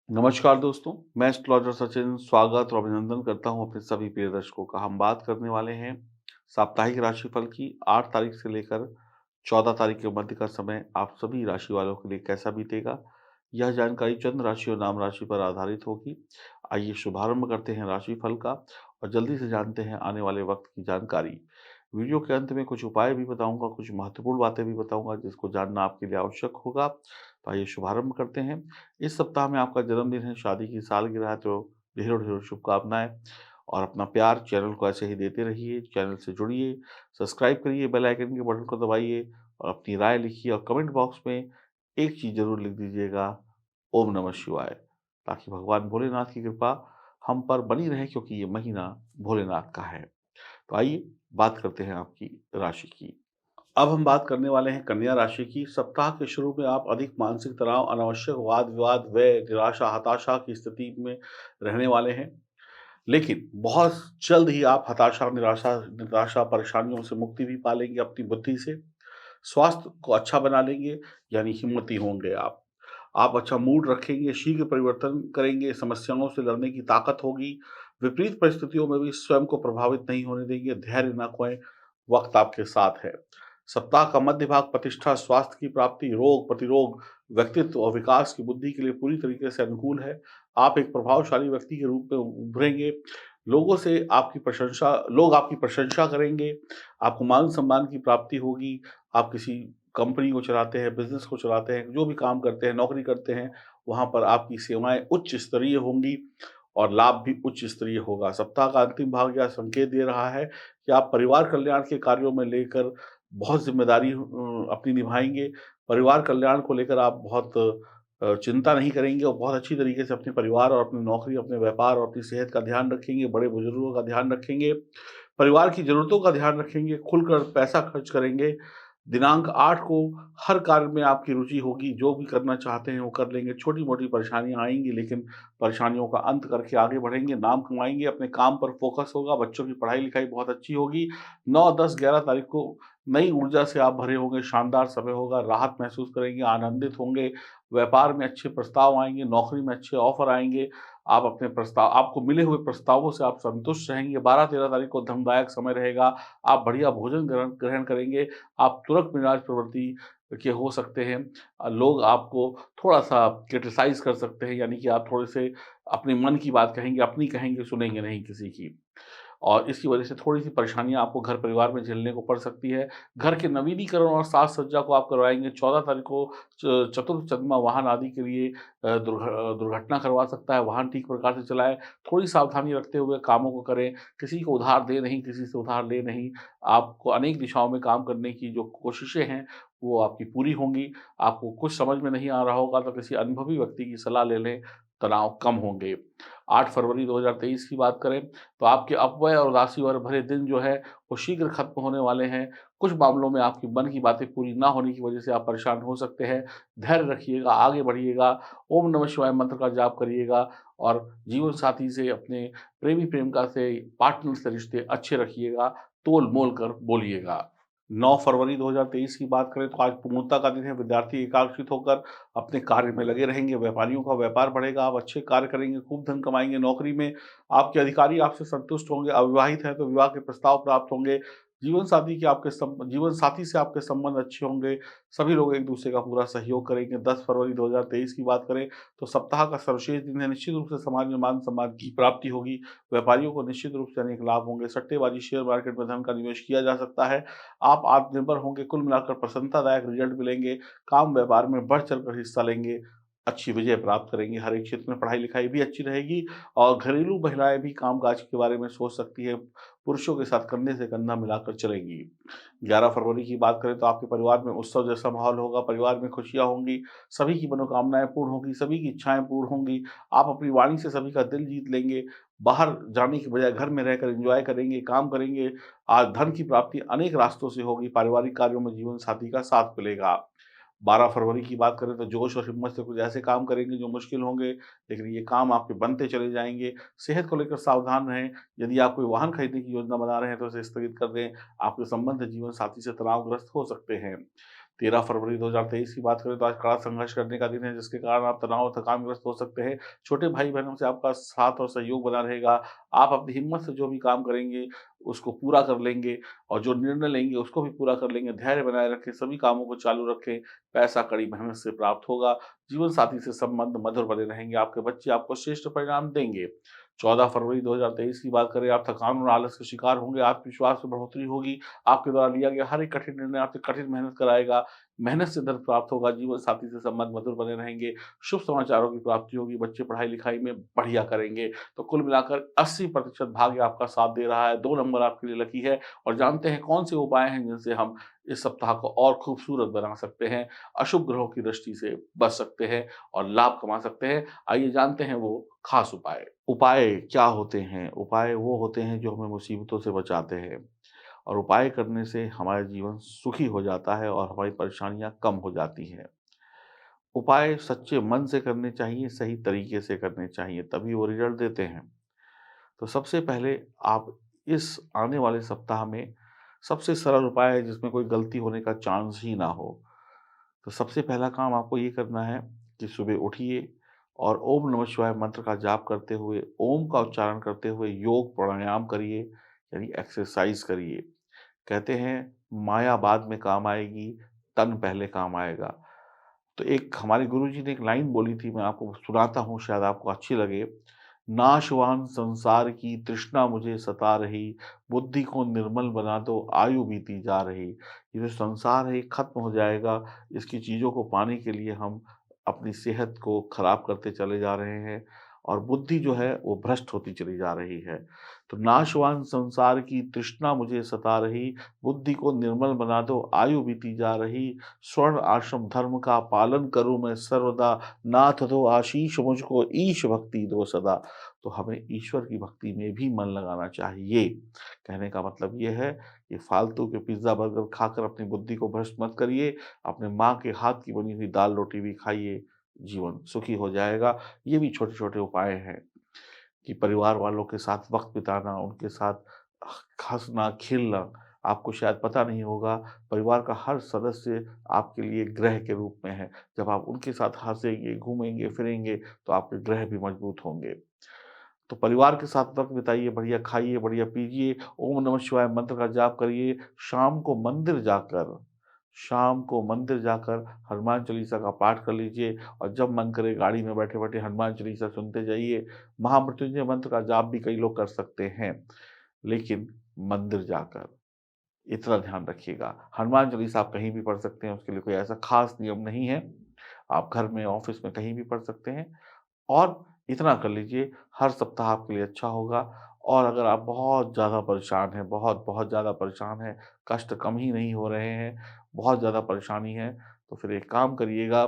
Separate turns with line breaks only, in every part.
नमस्कार दोस्तों, मैं एस्ट्रोलॉजर सचिन स्वागत और अभिनंदन करता हूं अपने सभी प्रिय दर्शकों का। हम बात करने वाले हैं साप्ताहिक राशिफल की। 8 तारीख से लेकर 14 तारीख के मध्य का समय आप सभी राशि वालों के लिए कैसा बीतेगा, यह जानकारी चंद्र राशि और नाम राशि पर आधारित होगी। आइए शुभारंभ करते हैं राशिफल का और जल्दी से जानते हैं आने वाले वक्त की जानकारी। वीडियो के अंत में कुछ उपाय भी बताऊंगा, कुछ महत्वपूर्ण बातें भी बताऊंगा जिसको जानना आपके लिए आवश्यक होगा। तो आइए शुभारंभ करते हैं। इस सप्ताह में आपका जन्मदिन है, शादी की सालगिरह है, तो ढेरों-ढेरों शुभकामनाएँ और अपना प्यार चैनल को ऐसे ही देते रहिए, चैनल से जुड़िए, सब्सक्राइब करिए, बेल आइकन के बटन को दबाइए और अपनी राय लिखिए और कमेंट बॉक्स में एक चीज़ ज़रूर लिख दीजिएगा, ओम नमः शिवाय, ताकि भगवान भोलेनाथ की कृपा हम पर बनी रहे क्योंकि ये महीना भोलेनाथ का है। तो आइए बात करते हैं आपकी राशि की। अब हम बात करने वाले हैं कन्या राशि की। सप्ताह के शुरू में आप अधिक मानसिक तनाव, अनावश्यक वाद-विवाद, व्यय, निराशा, हताशा की स्थिति में रहने वाले हैं। लेकिन बहुत जल्द ही आप हताशा, निराशा, परेशानियों से मुक्ति भी पा लेंगे अपनी बुद्धि से। स्वास्थ्य को अच्छा बना लेंगे, यानी हिम्मती होंगे आप। आप अच्छा मूड रखेंगे, शीघ्र परिवर्तन करेंगे, समस्याओं से लड़ने की ताकत होगी। विपरीत परिस्थितियों में भी स्वयं को प्रभावित नहीं होने देंगे, धैर्य न खोएँ, वक़्त आपके साथ है। सप्ताह का मध्य भाग प्रतिष्ठा, स्वास्थ्य की प्राप्ति, रोग प्रतिरोग, व्यक्तित्व और विकास की बुद्धि के लिए पूरी तरीके से अनुकूल है। आप एक प्रभावशाली व्यक्ति के रूप में उभरेंगे। लोग आपकी प्रशंसा करेंगे, आपको मान-सम्मान की प्राप्ति होगी। आप किसी कंपनी को चलाते हैं, बिज़नेस को चलाते हैं, जो भी काम करते हैं, नौकरी करते हैं, वहाँ पर आपकी सेवाएँ उच्च स्तरीय होंगी और लाभ भी उच्च स्तरीय होगा। सप्ताह का अंतिम भाग यह संकेत दे रहा है कि आप परिवार कल्याण के कार्यों में लेकर बहुत ज़िम्मेदारी अपनी निभाएँगे। परिवार कल्याण को लेकर आप बहुत चिंता नहीं करेंगे और बहुत अच्छी तरीके से अपने परिवार और अपनी नौकरी, अपने व्यापार और अपनी सेहत का ध्यान रखेंगे, बड़े-बुजुर्गों का ध्यान रखेंगे, परिवार की ज़रूरतों का ध्यान रखेंगे, खुलकर पैसा खर्च करेंगे। दिनांक 8 को हर कार्य में आपकी रुचि होगी, जो भी करना चाहते हैं वो कर लेंगे। छोटी-मोटी परेशानियाँ आएँगी लेकिन परेशानियों का अंत करके आगे बढ़ेंगे, नाम कमाएँगे, अपने काम पर फ़ोकस होगा, बच्चों की पढ़ाई-लिखाई बहुत अच्छी होगी। 9, 10, 11 तारीख को नई ऊर्जा से आप भरे होंगे, शानदार समय होगा, राहत महसूस करेंगे, आनंदित होंगे, व्यापार में अच्छे प्रस्ताव आएँगे, नौकरी में अच्छे ऑफ़र आएँगे। आपको मिले हुए प्रस्तावों से आप संतुष्ट रहेंगे। 12-13 तारीख को धनदायक समय रहेगा, आप बढ़िया भोजन ग्रहण ग्रहण करेंगे, आप तुरक मिजाज प्रवृत्ति के हो सकते हैं। लोग आपको थोड़ा-सा क्रिटिसाइज़ कर सकते हैं, यानी कि आप थोड़े-से अपने मन की बात कहेंगे, अपनी कहेंगे, सुनेंगे नहीं किसी की। और इसकी वजह से थोड़ी-सी परेशानियाँ आपको घर परिवार में झेलने को पड़ सकती है। घर के नवीनीकरण और साज-सज्जा को आप करवाएँगे। 14 तारीख को चतुर्थ चंद्रमा वाहन आदि के लिए दुर्घटना करवा सकता है। वाहन ठीक प्रकार से चलाएँ, थोड़ी सावधानी रखते हुए कामों को करें। किसी को उधार दें नहीं, किसी से उधार लें नहीं। आपको अनेक दिशाओं में काम करने की जो कोशिशें हैं, वो आपकी पूरी होंगी। आपको कुछ समझ में नहीं आ रहा होगा तो किसी अनुभवी व्यक्ति की सलाह ले लें, तनाव कम होंगे। 8 फरवरी 2023 की बात करें तो आपके अपव्यय और उदासी और भरे दिन जो है वो शीघ्र खत्म होने वाले हैं। कुछ मामलों में आपकी मन की बातें पूरी ना होने की वजह से आप परेशान हो सकते हैं। धैर्य रखिएगा, आगे बढ़िएगा, ओम नमः शिवाय मंत्र का जाप करिएगा और जीवन साथी से, अपने प्रेमी प्रेमिका से, पार्टनर से रिश्ते अच्छे रखिएगा, तोल-मोल कर बोलिएगा। 9 फरवरी 2023 की बात करें तो आज पूर्णता का दिन है। विद्यार्थी एकाग्रचित होकर अपने कार्य में लगे रहेंगे, व्यापारियों का व्यापार बढ़ेगा, आप अच्छे कार्य करेंगे, खूब धन कमाएँगे, नौकरी में आपके अधिकारी आपसे संतुष्ट होंगे, अविवाहित हैं तो विवाह के प्रस्ताव प्राप्त होंगे, जीवन साथी से आपके संबंध अच्छे होंगे, सभी लोग एक-दूसरे का पूरा सहयोग करेंगे। 10 फरवरी 2023 की बात करें तो सप्ताह का सर्वश्रेष्ठ दिन है, निश्चित रूप से समाज में मान-सम्मान की प्राप्ति होगी, व्यापारियों को निश्चित रूप से अनेक लाभ होंगे, सट्टेबाजी, शेयर मार्केट में धन का निवेश किया जा सकता है, आप आत्मनिर्भर होंगे, कुल मिलाकर प्रसन्नतादायक रिजल्ट मिलेंगे, काम व्यापार में बढ़-चढ़ कर हिस्सा लेंगे, अच्छी विजय प्राप्त करेंगे, हर एक क्षेत्र में पढ़ाई-लिखाई भी अच्छी रहेगी और घरेलू महिलाएँ भी काम-काज के बारे में सोच सकती हैं, पुरुषों के साथ कंधे से कंधा मिलाकर चलेंगी। 11 फरवरी की बात करें तो आपके परिवार में उत्सव जैसा माहौल होगा, परिवार में खुशियाँ होंगी, सभी की मनोकामनाएँ पूर्ण होंगी, सभी की इच्छाएँ पूर्ण होंगी, आप अपनी वाणी से सभी का दिल जीत लेंगे, बाहर जाने की बजाय घर में रहकर एन्जॉय करेंगे, काम करेंगे, आज धन की प्राप्ति अनेक रास्तों से होगी, पारिवारिक कार्यों में जीवन साथी का साथ मिलेगा। 12 फरवरी की बात करें तो जोश और हिम्मत से कुछ ऐसे काम करेंगे जो मुश्किल होंगे, लेकिन ये काम आपके बनते चले जाएँगे। सेहत को लेकर सावधान रहें, यदि आप कोई वाहन खरीदने की योजना बना रहे हैं तो उसे स्थगित कर दें, आपके संबंध जीवन साथी से तनावग्रस्त हो सकते हैं। 13 फरवरी 2023 की बात करें तो आज कड़ा संघर्ष करने का दिन है, जिसके कारण आप तनाव और थकानग्रस्त हो सकते हैं। छोटे भाई-बहनों से आपका साथ और सहयोग बना रहेगा। आप अपनी हिम्मत से जो भी काम करेंगे, उसको पूरा कर लेंगे और जो निर्णय लेंगे, उसको भी पूरा कर लेंगे। धैर्य बनाए रखें, सभी कामों को चालू रखें, पैसा कड़ी मेहनत से प्राप्त होगा। जीवन साथी से संबंध मधुर बने रहेंगे, आपके बच्चे आपको श्रेष्ठ परिणाम देंगे। 14 फरवरी 2023 की बात करें, आप थकान और आलस के शिकार होंगे, आत्मविश्वास में बढ़ोतरी होगी। आपके द्वारा लिया गया हर एक कठिन निर्णय आपसे कठिन मेहनत कराएगा। मेहनत से धन प्राप्त होगा, जीवन साथी से संबंध मधुर बने रहेंगे, शुभ समाचारों की प्राप्ति होगी, बच्चे पढ़ाई-लिखाई में बढ़िया करेंगे। तो कुल मिलाकर 80% भाग्य आपका साथ दे रहा है, 2 नंबर आपके लिए लकी है। और जानते हैं कौन से उपाय हैं जिनसे हम इस सप्ताह को और खूबसूरत बना सकते हैं, अशुभ ग्रहों की दृष्टि से बच सकते हैं और लाभ कमा सकते हैं। आइए जानते हैं वो खास उपाय। उपाय क्या होते हैं? उपाय वो होते हैं जो हमें मुसीबतों से बचाते हैं और उपाय करने से हमारा जीवन सुखी हो जाता है और हमारी परेशानियाँ कम हो जाती हैं। उपाय सच्चे मन से करने चाहिए, सही तरीके से करने चाहिए, तभी वो रिज़ल्ट देते हैं। तो सबसे पहले आप इस आने वाले सप्ताह में सबसे सरल उपाय है जिसमें कोई गलती होने का चांस ही ना हो। तो सबसे पहला काम आपको ये करना है कि सुबह उठिए और ओम नमः शिवाय मंत्र का जाप करते हुए, ओम का उच्चारण करते हुए योग प्राणायाम करिए, यानी एक्सरसाइज करिए। कहते हैं माया बाद में काम आएगी, तन पहले काम आएगा। तो एक हमारे गुरुजी ने एक लाइन बोली थी, मैं आपको सुनाता हूँ, शायद आपको अच्छी लगे। नाशवान संसार की तृष्णा मुझे सता रही, बुद्धि को निर्मल बना दो, आयु बीती जा रही। ये जो संसार है ये खत्म हो जाएगा, इसकी चीज़ों को पाने के लिए हम अपनी सेहत को खराब करते चले जा रहे हैं और बुद्धि जो है वो भ्रष्ट होती चली जा रही है। तो नाशवान संसार की तृष्णा मुझे सता रही, बुद्धि को निर्मल बना दो, आयु बीती जा रही। स्वर्ण आश्रम धर्म का पालन करूँ मैं सर्वदा, नाथ दो आशीष मुझको, ईश भक्ति दो सदा। तो हमें ईश्वर की भक्ति में भी मन लगाना चाहिए। कहने का मतलब ये है कि फालतू के पिज़्ज़ा बर्गर खाकर अपनी बुद्धि को भ्रष्ट मत करिए, अपने माँ के हाथ की बनी हुई दाल रोटी भी खाइए, जीवन सुखी हो जाएगा। ये भी छोटे-छोटे उपाय हैं कि परिवार वालों के साथ वक़्त बिताना, उनके साथ हँसना, खेलना। आपको शायद पता नहीं होगा, परिवार का हर सदस्य आपके लिए ग्रह के रूप में है। जब आप उनके साथ हँसेंगे, घूमेंगे, फिरेंगे, तो आपके ग्रह भी मजबूत होंगे। तो परिवार के साथ वक़्त बिताइए, बढ़िया खाइए, बढ़िया पीजिए, ओम नमः शिवाय मंत्र का जाप करिए। शाम को मंदिर जाकर शाम को मंदिर जाकर हनुमान चालीसा का पाठ कर लीजिए और जब मन करे गाड़ी में बैठे-बैठे हनुमान चालीसा सुनते जाइए। महामृत्युंजय मंत्र का जाप भी कई लोग कर सकते हैं, लेकिन मंदिर जाकर। इतना ध्यान रखिएगा। हनुमान चालीसा आप कहीं भी पढ़ सकते हैं, उसके लिए कोई ऐसा ख़ास नियम नहीं है। आप घर में, ऑफ़िस में कहीं भी पढ़ सकते हैं। और इतना कर लीजिए, हर सप्ताह आपके लिए अच्छा होगा। और अगर आप बहुत ज़्यादा परेशान हैं, बहुत ज़्यादा परेशान हैं, कष्ट कम ही नहीं हो रहे हैं, बहुत ज़्यादा परेशानी है, तो फिर एक काम करिएगा,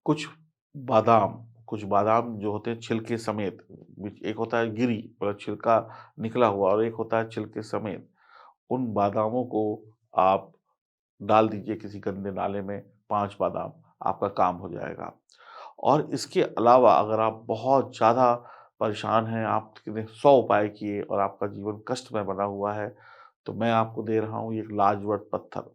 कुछ बादाम कुछ बादाम जो होते हैं छिलके समेत, एक होता है गिरी मतलब छिलका निकला हुआ और एक होता है छिलके समेत, उन बादामों को आप डाल दीजिए किसी गंदे नाले में, 5 बादाम, आपका काम हो जाएगा। और इसके अलावा अगर आप बहुत ज़्यादा परेशान हैं, आपने 100 उपाय किए और आपका जीवन कष्टमय बना हुआ है, तो मैं आपको दे रहा हूँ एक लाजवंत पत्थर।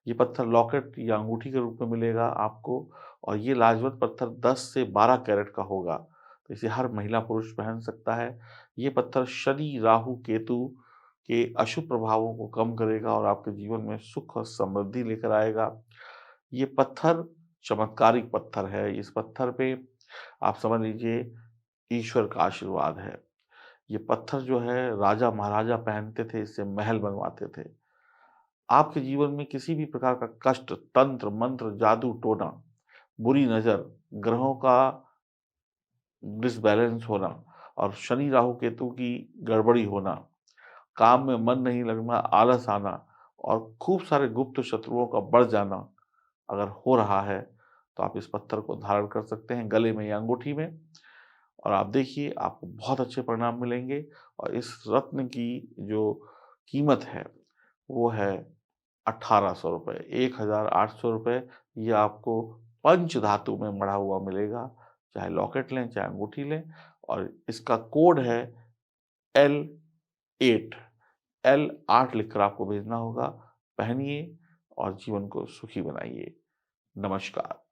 ये पत्थर लॉकेट या अंगूठी के रूप में मिलेगा आपको और ये लाजवंत पत्थर 10 से 12 कैरेट का होगा। तो इसे हर महिला पुरुष पहन सकता है। ये पत्थर शनि, राहु, केतु के अशुभ प्रभावों को कम करेगा और आपके जीवन में सुख और समृद्धि लेकर आएगा। ये पत्थर चमत्कारिक पत्थर है। इस पत्थर पे आप समझ लीजिए ईश्वर का आशीर्वाद है। ये पत्थर जो है राजा-महाराजा पहनते थे, इससे महल बनवाते थे। आपके जीवन में किसी भी प्रकार का कष्ट, तंत्र, मंत्र, जादू, टोना, बुरी नज़र, ग्रहों का डिसबैलेंस होना और शनि, राहु, केतु की गड़बड़ी होना, काम में मन नहीं लगना, आलस आना और खूब सारे गुप्त शत्रुओं का बढ़ जाना अगर हो रहा है, तो आप इस पत्थर को धारण कर सकते हैं गले में या अंगूठी में और आप देखिए आपको बहुत अच्छे परिणाम मिलेंगे और इस रत्न की जो कीमत है, वो है ₹1800 ₹1800 ये आपको पंच धातु में मढ़ा हुआ मिलेगा। चाहे लॉकेट लें, चाहे अंगूठी लें और इसका कोड है L8 L8 लिखकर आपको भेजना होगा। पहनिए और जीवन को सुखी बनाइए। नमस्कार।